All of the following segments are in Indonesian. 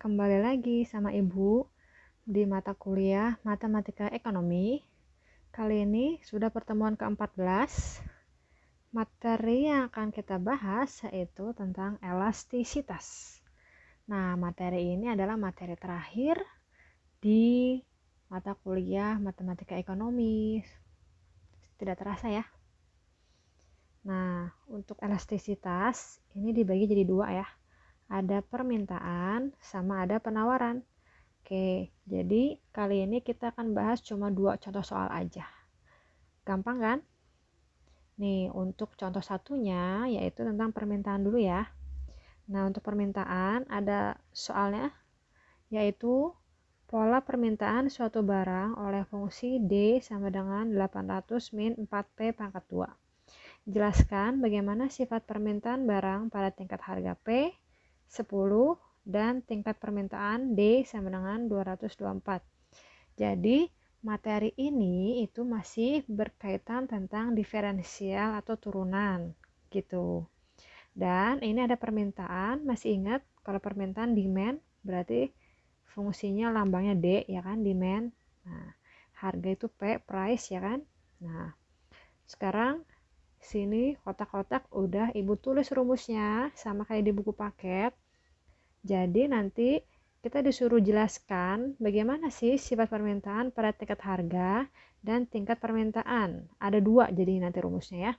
kembali lagi sama Ibu di mata kuliah Matematika Ekonomi. Kali ini sudah pertemuan ke-14. Materi yang akan kita bahas yaitu tentang elastisitas. Nah, materi ini adalah materi terakhir di mata kuliah Matematika Ekonomi. Tidak terasa ya. Nah, untuk elastisitas ini dibagi jadi dua ya. Ada permintaan sama ada penawaran. Oke, jadi kali ini kita akan bahas cuma 2 contoh soal aja. Gampang kan? Nih, untuk contoh satunya yaitu tentang permintaan dulu ya. Nah, untuk permintaan ada soalnya yaitu pola permintaan suatu barang oleh fungsi D sama dengan 800 min 4P pangkat 2. Jelaskan bagaimana sifat permintaan barang pada tingkat harga P 10 dan tingkat permintaan D sama dengan 224. Jadi materi ini itu masih berkaitan tentang diferensial atau turunan gitu. Dan ini ada permintaan, masih ingat kalau permintaan demand berarti fungsinya lambangnya D ya kan, demand. Nah, harga itu P, price ya kan. Nah, sekarang sini kotak-kotak udah Ibu tulis rumusnya sama kayak di buku paket. Jadi nanti kita disuruh jelaskan bagaimana sih sifat permintaan pada tingkat harga dan tingkat permintaan. Ada 2 jadi nanti rumusnya ya.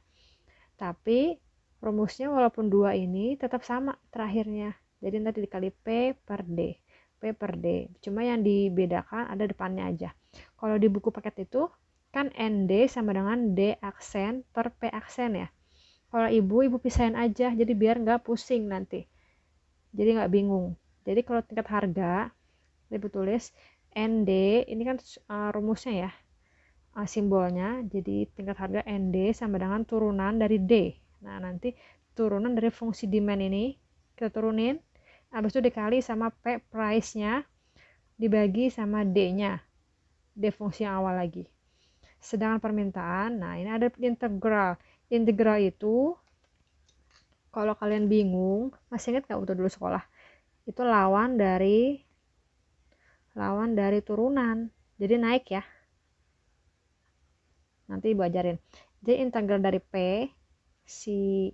Tapi rumusnya walaupun 2 ini tetap sama terakhirnya. Jadi nanti dikali P per D. P per D. Cuma yang dibedakan ada depannya aja. Kalau di buku paket itu kan ND sama dengan D aksen per P aksen ya. Kalau ibu pisahin aja jadi biar nggak pusing nanti. Jadi nggak bingung. Jadi kalau tingkat harga ibu tulis ND ini kan rumusnya ya, simbolnya. Jadi tingkat harga ND sama dengan turunan dari D. Nah nanti turunan dari fungsi demand ini kita turunin, habis itu dikali sama P price-nya dibagi sama D-nya, D fungsi yang awal lagi. Sedangkan permintaan, nah ini ada integral. Integral itu kalau kalian bingung, masih ingat gak waktu dulu sekolah? Itu lawan dari turunan. Jadi naik ya. Nanti Ibu ajarin. Jadi integral dari P si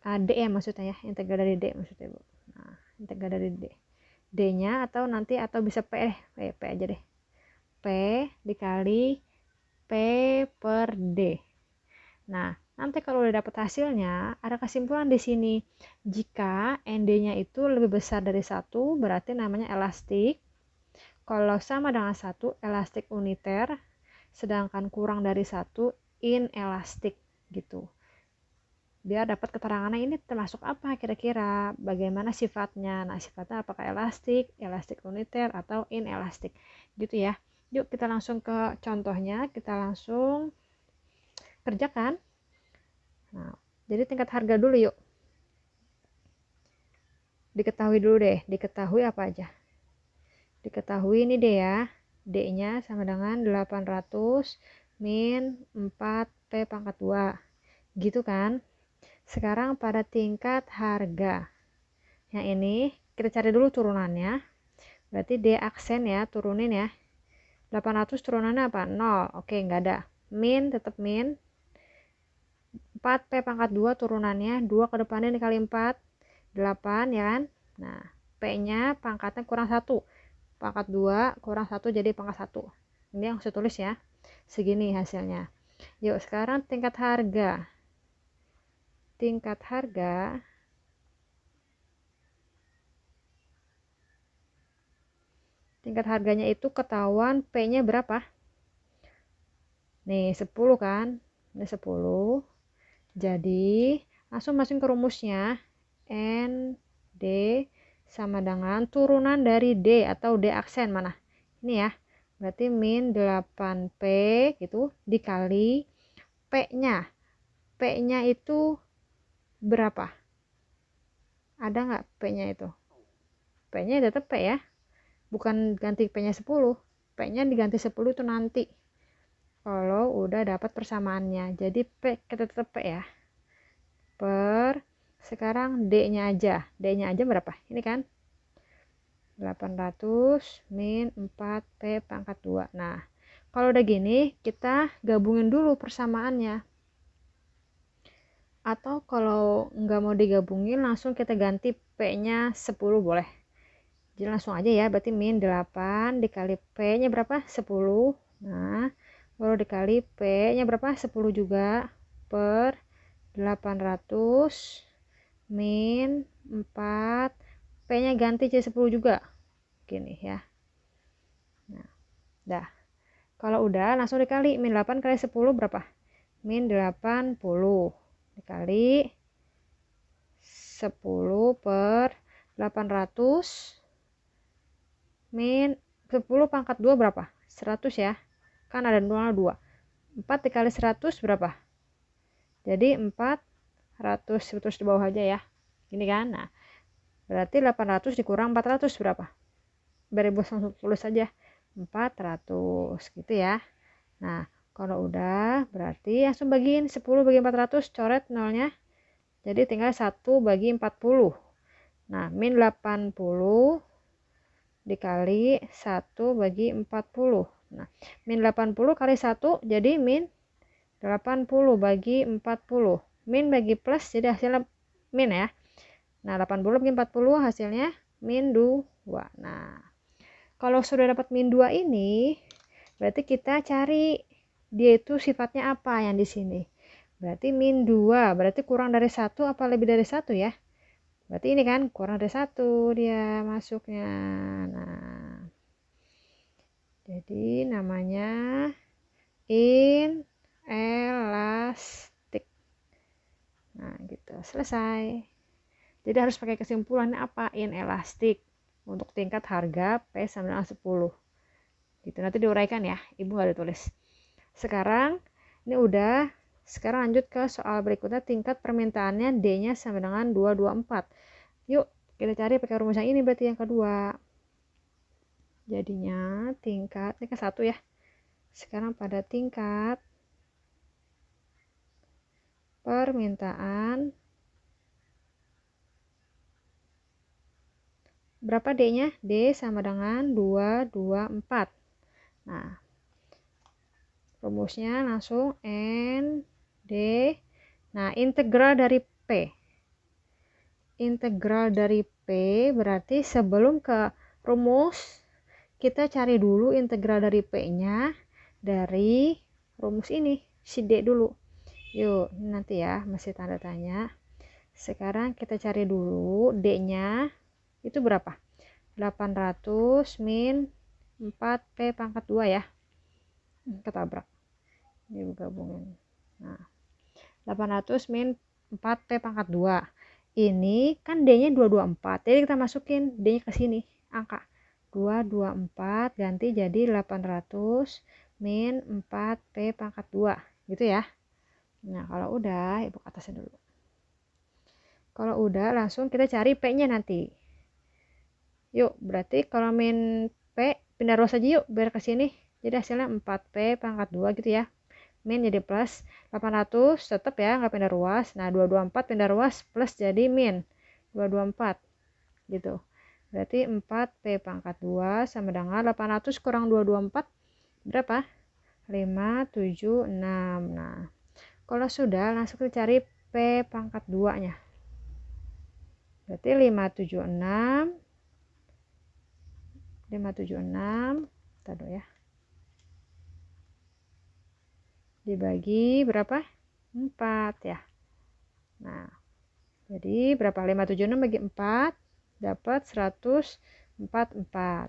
D ya maksudnya ya. Integral dari D maksudnya Bu. Nah, integral dari D. D-nya atau bisa P P aja deh. P dikali P per D. Nah, nanti kalau udah dapat hasilnya, ada kesimpulan di sini. Jika ND-nya itu lebih besar dari 1, berarti namanya elastik. Kalau sama dengan 1, elastik uniter. Sedangkan kurang dari 1, inelastik gitu. Biar dapat keterangannya ini termasuk apa kira-kira, bagaimana sifatnya. Nah, sifatnya apakah elastik, elastik uniter, atau inelastik. Gitu ya. Yuk kita langsung ke contohnya, kita langsung kerjakan. Nah, jadi tingkat harga dulu yuk. Diketahui dulu deh, diketahui apa aja. Diketahui ini deh ya, D-nya sama dengan 800 min 4P pangkat 2. Gitu kan? Sekarang pada tingkat harga. Yang ini kita cari dulu turunannya. Berarti D aksen ya, turunin ya. 800 turunannya apa? 0. Oke, nggak ada. Min, tetap min. 4P pangkat 2 turunannya. 2 ke depannya dikali 4. 8 ya kan. Nah, P-nya pangkatnya kurang 1. Pangkat 2 kurang 1 jadi pangkat 1. Ini yang saya tulis ya. Segini hasilnya. Yuk, sekarang tingkat harga. Tingkat harga harganya itu ketahuan P-nya berapa? Nih, 10 kan? Ini 10. Jadi, langsung masukin ke rumusnya. N, D sama dengan turunan dari D atau D aksen mana? Ini ya. Berarti min 8P gitu dikali P-nya. P-nya itu berapa? Ada nggak P-nya itu? P-nya tetap P ya. Bukan ganti P-nya 10. P-nya diganti 10 itu nanti. Kalau udah dapat persamaannya. Jadi P kita tetap P ya. Per sekarang D-nya aja. D-nya aja berapa? Ini kan. 800 min 4P pangkat 2. Nah, kalau udah gini, kita gabungin dulu persamaannya. Atau kalau nggak mau digabungin, langsung kita ganti P-nya 10 boleh. Jadi langsung aja ya, berarti min 8 dikali P-nya berapa? 10. Nah, baru dikali P-nya berapa? 10 juga per 800 min 4. P-nya ganti jadi 10 juga. Gini ya. Nah, dah. Kalau udah langsung dikali min 8 kali 10 berapa? Min 80 dikali 10 per 800 min 10 pangkat 2 berapa? 100 ya. Kan ada 0 2. 4 dikali 100 berapa? Jadi 400 terus di bawah aja ya. Gini kan? Nah, berarti 800 dikurang 400 berapa? Biar ibu langsung tulis aja. 400 gitu ya. Nah, kalau udah berarti langsung bagiin 10 bagi 400, coret nolnya. Jadi tinggal 1 bagi 40. Nah, min 80 dikali 1 bagi 40. Nah, min 80 kali 1 jadi min 80 bagi 40. Min bagi plus jadi hasilnya min ya. Nah, 80 bagi 40 hasilnya min 2. Nah, kalau sudah dapat min 2 ini, berarti kita cari dia itu sifatnya apa yang di sini. Berarti min 2, berarti kurang dari 1 apa lebih dari 1 ya? Berarti ini kan kurang dari 1 dia masuknya. Nah, jadi namanya inelastik. Nah, gitu. Selesai. Jadi harus pakai kesimpulannya apa? Inelastik untuk tingkat harga P sama dengan 10. Gitu. Nanti diuraikan ya. Ibu nggak ditulis. Sekarang ini udah. Sekarang lanjut ke soal berikutnya. Tingkat permintaannya D-nya sama dengan 224. Yuk kita cari pakai rumus yang ini berarti yang kedua. Jadinya tingkat, ini kan 1 ya. Sekarang pada tingkat permintaan berapa D-nya? D sama dengan 224. Nah, rumusnya langsung N, D. Nah, integral dari P. Integral dari P berarti sebelum ke rumus, kita cari dulu integral dari P-nya dari rumus ini, si D dulu. Yuk, nanti ya, masih tanda tanya. Sekarang kita cari dulu D-nya. Itu berapa? 800 min 4P pangkat 2 ya. Ketabrak. Ini gabungin. Nah, 800 min 4P pangkat 2. Ini kan D-nya 224. Jadi kita masukin D-nya ke sini. Angka 224 ganti jadi 800 min 4P pangkat 2. Gitu ya. Nah, kalau udah, ibu ke atasnya dulu. Kalau udah, langsung kita cari P-nya nanti. Yuk, berarti kalau min P, pindah ruas aja yuk, biar ke sini. Jadi hasilnya 4P pangkat 2 gitu ya. Min jadi plus, 800 tetap ya, nggak pindah ruas. Nah, 224 pindah ruas, plus jadi min 224. Gitu. Berarti 4P pangkat 2 sama dengan 800 kurang 224. Berapa? 576. Nah, kalau sudah, langsung kita cari P pangkat 2-nya. Berarti 576 tadi ya. Dibagi berapa? 4 ya. Nah, jadi berapa? 576 bagi 4 dapat 144.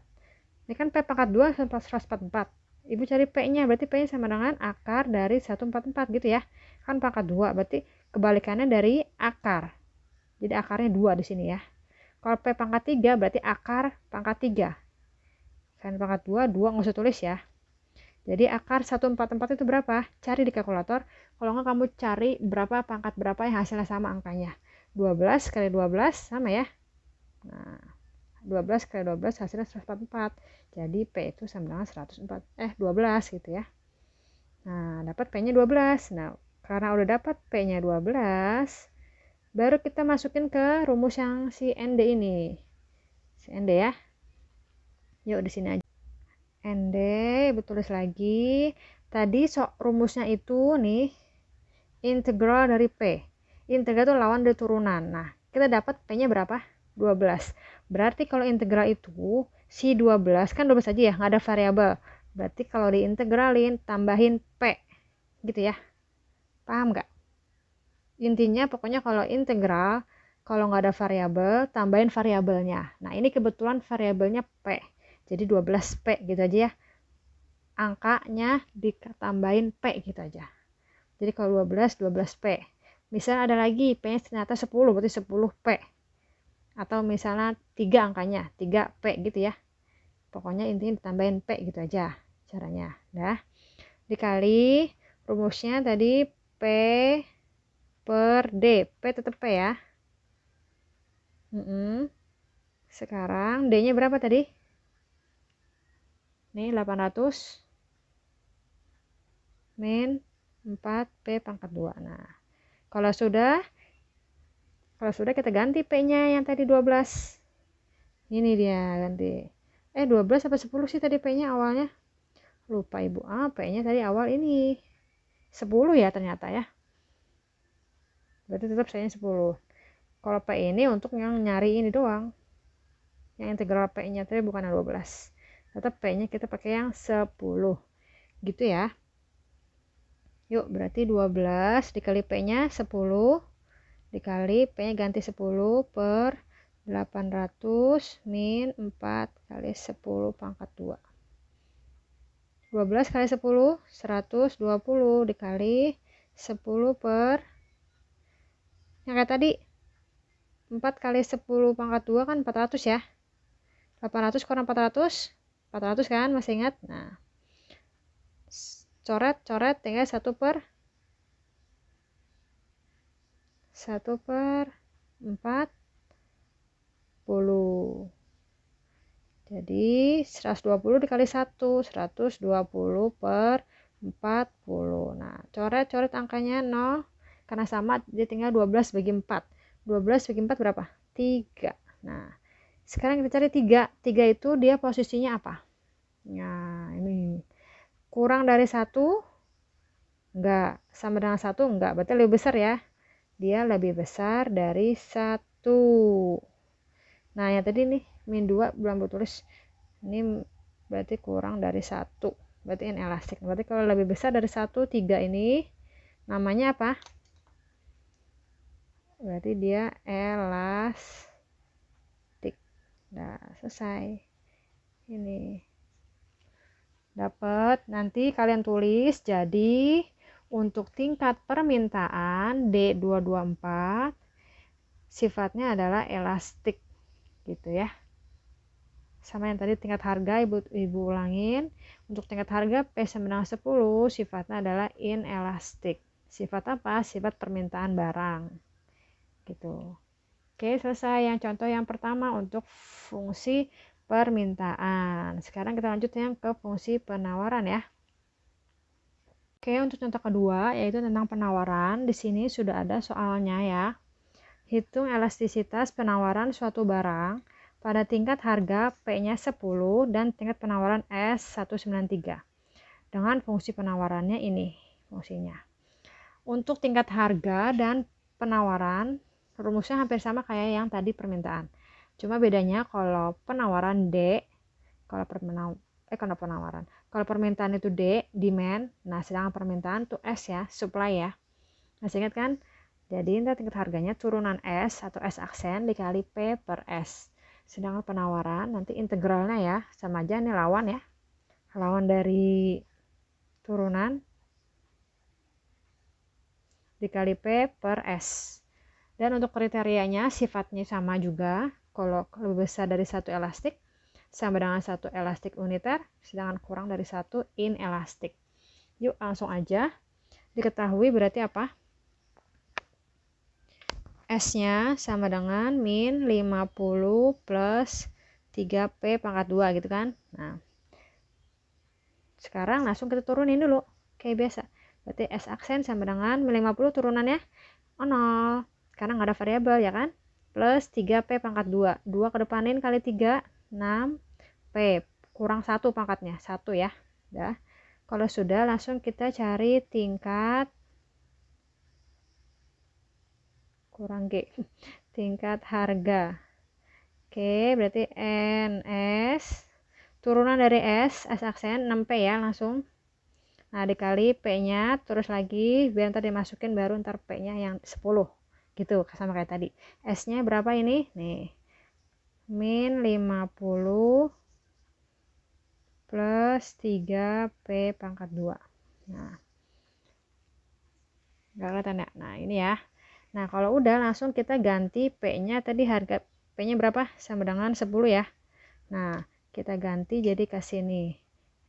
Ini kan P pangkat 2 144. Ibu cari P-nya, berarti P-nya sama dengan akar dari 144 gitu ya. Kan pangkat 2, berarti kebalikannya dari akar. Jadi akarnya 2 di sini ya. Kalau P pangkat 3 berarti akar pangkat 3. Sin pangkat 2 nggak usah tulis ya. Jadi akar 144 itu berapa? Cari di kalkulator. Kalau nggak kamu cari berapa pangkat berapa yang hasilnya sama angkanya. 12 kali 12 sama ya. Nah, 12 kali 12 hasilnya 144. Jadi P itu sama dengan 12 gitu ya. Nah, dapat P-nya 12. Nah, karena udah dapat P-nya 12, baru kita masukin ke rumus yang si ND ini. Si ND ya. Yuk di sini aja. ND, Ibu tulis lagi. Tadi rumusnya itu nih, integral dari P. Integral itu lawan dari turunan. Nah, kita dapat P-nya berapa? 12. Berarti kalau integral itu, si 12, kan 12 aja ya, nggak ada variabel. Berarti kalau diintegralin, tambahin P. Gitu ya. Paham nggak? Intinya pokoknya kalau integral, kalau nggak ada variabel, tambahin variabelnya. Nah, ini kebetulan variabelnya P. Jadi 12P gitu aja ya. Angkanya ditambahin P gitu aja. Jadi kalau 12, 12P. Misalnya ada lagi, P-nya ternyata 10, berarti 10P. Atau misalnya 3 angkanya, 3P gitu ya. Pokoknya intinya ditambahin P gitu aja caranya. Dah. Dikali rumusnya tadi P per D. P tetap P ya. Sekarang D-nya berapa tadi? Nih 800 min 4P pangkat 2. Nah, kalau sudah kita ganti P-nya yang tadi 12. Ini dia ganti. 12 apa 10 sih tadi P-nya awalnya? Lupa Ibu. P-nya tadi awal ini 10 ya ternyata ya. Berarti tetap saya 10. Kalau P ini untuk yang nyari ini doang. Yang integral P-nya tadi bukan yang 12. Tetap P-nya kita pakai yang 10. Gitu ya. Yuk, berarti 12 dikali P-nya 10. Dikali P-nya ganti 10 per 800 min 4 kali 10 pangkat 2. 12 kali 10, 120 dikali 10 per, yang kayak tadi, 4 kali 10 pangkat 2 kan 400 ya. 800 kurang 400, 400 kan, masih ingat? Nah, coret, tinggal 1 per 40. Jadi 120 dikali 1, 120 per 40. Nah, coret angkanya 0. Karena sama, dia tinggal 12 bagi 4. 12 bagi 4 berapa? 3. Nah, sekarang kita cari 3. 3 itu dia posisinya apa? Nah, ini. Kurang dari 1? Enggak. Sama dengan 1? Enggak. Berarti lebih besar ya. Dia lebih besar dari 1. Nah, yang tadi nih, min 2 belum tulis. Ini berarti kurang dari 1. Berarti inelastik. Berarti kalau lebih besar dari 1, 3 ini namanya apa? Berarti dia elastik. Nah, selesai. Ini. Dapat. Nanti kalian tulis. Jadi, untuk tingkat permintaan D224 sifatnya adalah elastik. Gitu ya. Sama yang tadi tingkat harga, ibu ulangin. Untuk tingkat harga P sama dengan 10 sifatnya adalah inelastik. Sifat apa? Sifat permintaan barang. Gitu. Oke, selesai yang contoh yang pertama untuk fungsi permintaan. Sekarang kita lanjut yang ke fungsi penawaran ya. Oke, untuk contoh kedua yaitu tentang penawaran. Di sini sudah ada soalnya ya. Hitung elastisitas penawaran suatu barang pada tingkat harga P-nya 10 dan tingkat penawaran S193. Dengan fungsi penawarannya ini fungsinya. Untuk tingkat harga dan penawaran, rumusnya hampir sama kayak yang tadi permintaan. Cuma bedanya kalau penawaran D, kalau penawaran. Kalau permintaan itu D, demand, nah sedangkan permintaan itu S ya, supply ya. Masih ingat kan? Jadi tingkat harganya turunan S atau S aksen dikali P per S. Sedangkan penawaran nanti integralnya ya, sama aja nih lawan ya. Lawan dari turunan dikali P per S. Dan untuk kriterianya sifatnya sama juga. Kalau lebih besar dari 1 elastik sama dengan 1 elastik uniter, sedangkan kurang dari 1 inelastik. Yuk langsung aja. Diketahui berarti apa? S-nya sama dengan min 50 plus 3P pangkat 2 gitu kan. Nah, sekarang langsung kita turunin dulu. Kayak biasa. Berarti S aksen sama dengan min 50 turunannya 0. Karena nggak ada variabel ya kan. Plus 3P pangkat 2. 2 kedepanin kali 3, 6P kurang 1 pangkatnya, 1 ya. Udah. Kalau sudah, langsung kita cari tingkat kurang G. Tingkat harga. Oke, berarti NS turunan dari S aksen 6P ya langsung. Nah, dikali P-nya terus lagi biar ntar dimasukin baru ntar P-nya yang 10. Gitu, sama kayak tadi. S-nya berapa ini? Nih. Min 50 plus 3P pangkat 2. Nah, nggak kelihatan ya? Nah, ini ya. Nah, kalau udah langsung kita ganti P-nya tadi harga P-nya berapa? Sama dengan 10 ya. Nah, kita ganti jadi kasih nih.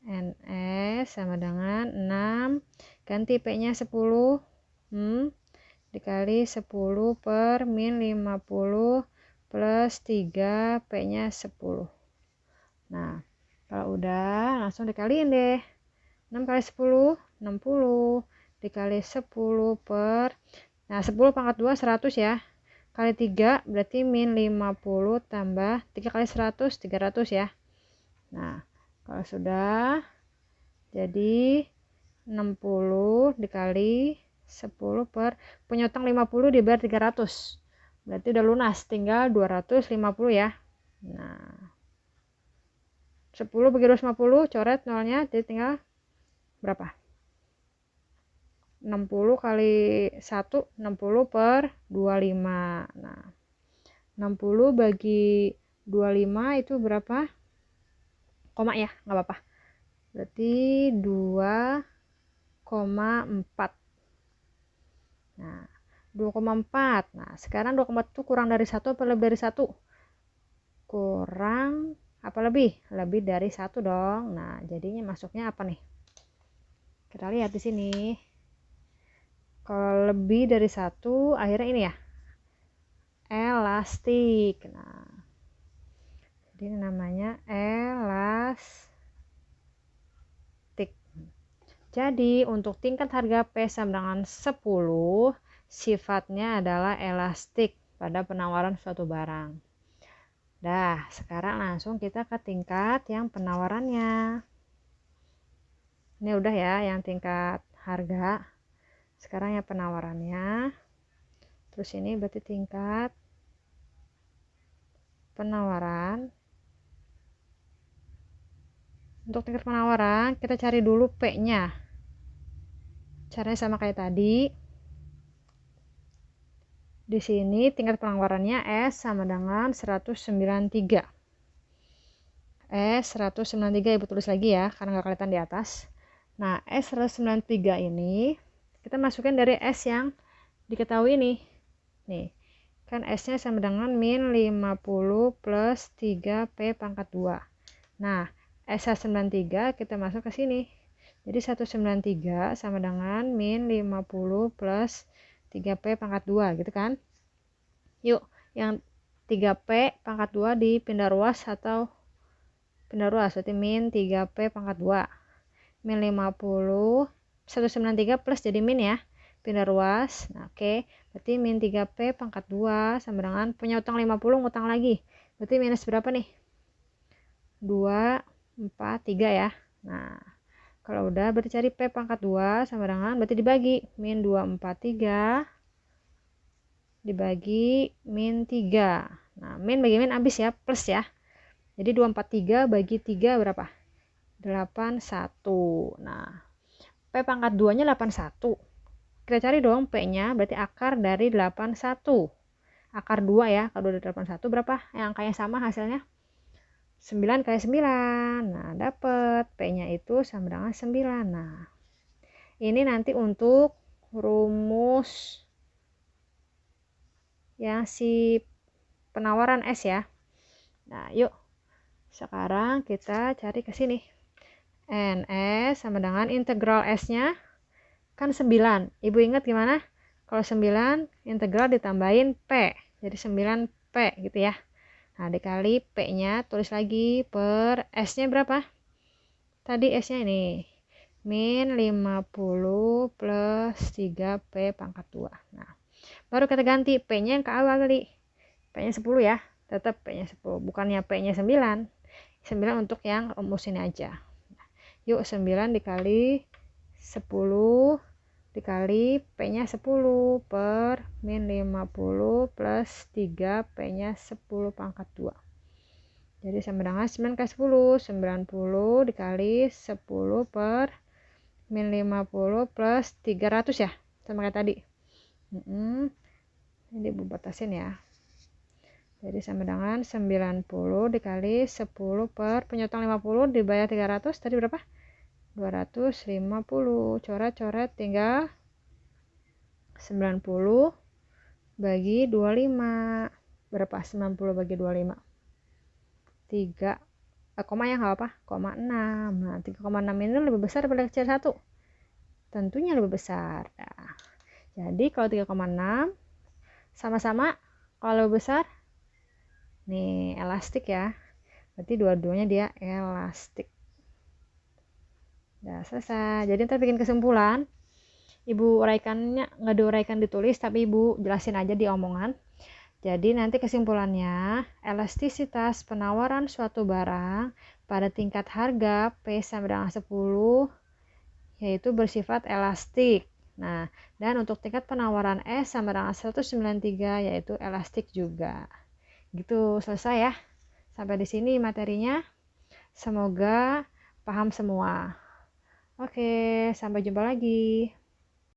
NS sama dengan 6. Ganti P-nya 10. Dikali 10 per min 50 plus 3 P-nya 10. Nah, kalau udah langsung dikaliin deh. 6 kali 10, 60. Dikali 10 per, nah 10 pangkat 2, 100 ya. Kali 3 berarti min 50 tambah 3 kali 100, 300 ya. Nah, kalau sudah jadi 60 dikali 10 per penyotong 50 dibayar 300. Berarti udah lunas, tinggal 250 ya. Nah, 10 bagi 250 coret nolnya, jadi tinggal berapa? 60 kali 1, 60 per 25. Nah, 60 bagi 25 itu berapa? Koma ya, nggak apa-apa. Berarti 2,4. Nah, 2,4. Nah, sekarang 2,4 itu kurang dari 1 apa lebih dari 1? Kurang apa lebih? Lebih dari 1 dong. Nah, jadinya masuknya apa nih? Kita lihat di sini. Kalau lebih dari 1, akhirnya ini ya. Elastik. Nah, jadi namanya elastik. Jadi, untuk tingkat harga P sama dengan 10, sifatnya adalah elastik pada penawaran suatu barang. Dah, sekarang langsung kita ke tingkat yang penawarannya. Ini udah ya, yang tingkat harga. Sekarang yang penawarannya. Terus ini berarti tingkat penawaran. Untuk tingkat penawaran, kita cari dulu P-nya. Caranya sama kayak tadi. Di sini tingkat penawarannya S sama dengan 193. S193 ibu tulis lagi ya, karena nggak kelihatan di atas. Nah, S193 ini kita masukkan dari S yang diketahui nih. Nih, kan S-nya sama dengan min 50 plus 3P pangkat 2. Nah, S193 kita masuk ke sini. Jadi 193 sama dengan min 50 plus 3P pangkat 2 gitu kan. Yuk, yang 3P pangkat 2 dipindah ruas atau pindah ruas, berarti min 3P pangkat 2. Min 50, 193 plus jadi min ya. Pindah ruas. Nah, oke. Berarti min 3P pangkat 2 sama dengan punya utang 50, ngutang lagi. Berarti minus berapa nih? 2, 4, 3 ya. Nah, kalau udah berarti cari P pangkat 2 sama dengan berarti dibagi min 243 dibagi min 3. Nah, min bagi min habis ya, plus ya. Jadi 243 bagi 3 berapa? 81. Nah, P pangkat 2-nya 81. Kita cari dong P-nya, berarti akar dari 81. Akar 2 ya, kalau dari 81 berapa? Yang angkanya sama hasilnya? 9 kali 9. Nah, dapat P-nya itu sama dengan 9. Nah, ini nanti untuk rumus yang si penawaran S ya. Nah, yuk. Sekarang kita cari ke sini. NS sama dengan integral S-nya kan 9. Ibu ingat gimana? Kalau 9 integral ditambahin P. Jadi 9P gitu ya. Nah, dikali P-nya tulis lagi per S-nya berapa? Tadi S-nya ini. Min 50 plus 3P pangkat 2. Nah, baru kita ganti P-nya yang ke awal tadi. P-nya 10 ya. Tetap P-nya 10. Bukannya P-nya 9. 9 untuk yang rumus ini aja. Yuk 9 dikali 10 dikali P-nya 10 per min 50 plus 3 P-nya 10 pangkat 2. Jadi sama dengan 9 kali 10, 90 dikali 10 per min 50 plus 300 ya, sama kayak tadi. Ini Ibu batasin ya. Jadi sama dengan 90 dikali 10 per penyutan 50 dibayar 300, tadi berapa? 250. Coret-coret tinggal 90 bagi 25. Berapa? 90 bagi 25. 3 koma ya nggak apa, koma 6. Nah, 3,6 ini lebih besar daripada kecil 1. Tentunya lebih besar. Nah, jadi kalau 3,6 sama-sama, kalau lebih besar, nih elastik ya. Berarti dua-duanya dia elastik. Udah selesai. Jadi ntar bikin kesimpulan. Ibu uraikannya nggak diuraikan ditulis, tapi Ibu jelasin aja di omongan. Jadi nanti kesimpulannya, elastisitas penawaran suatu barang pada tingkat harga P sama dengan 10 yaitu bersifat elastik. Nah, dan untuk tingkat penawaran S sama dengan 193 yaitu elastik juga. Gitu, selesai ya. Sampai di sini materinya. Semoga paham semua. Oke, sampai jumpa lagi.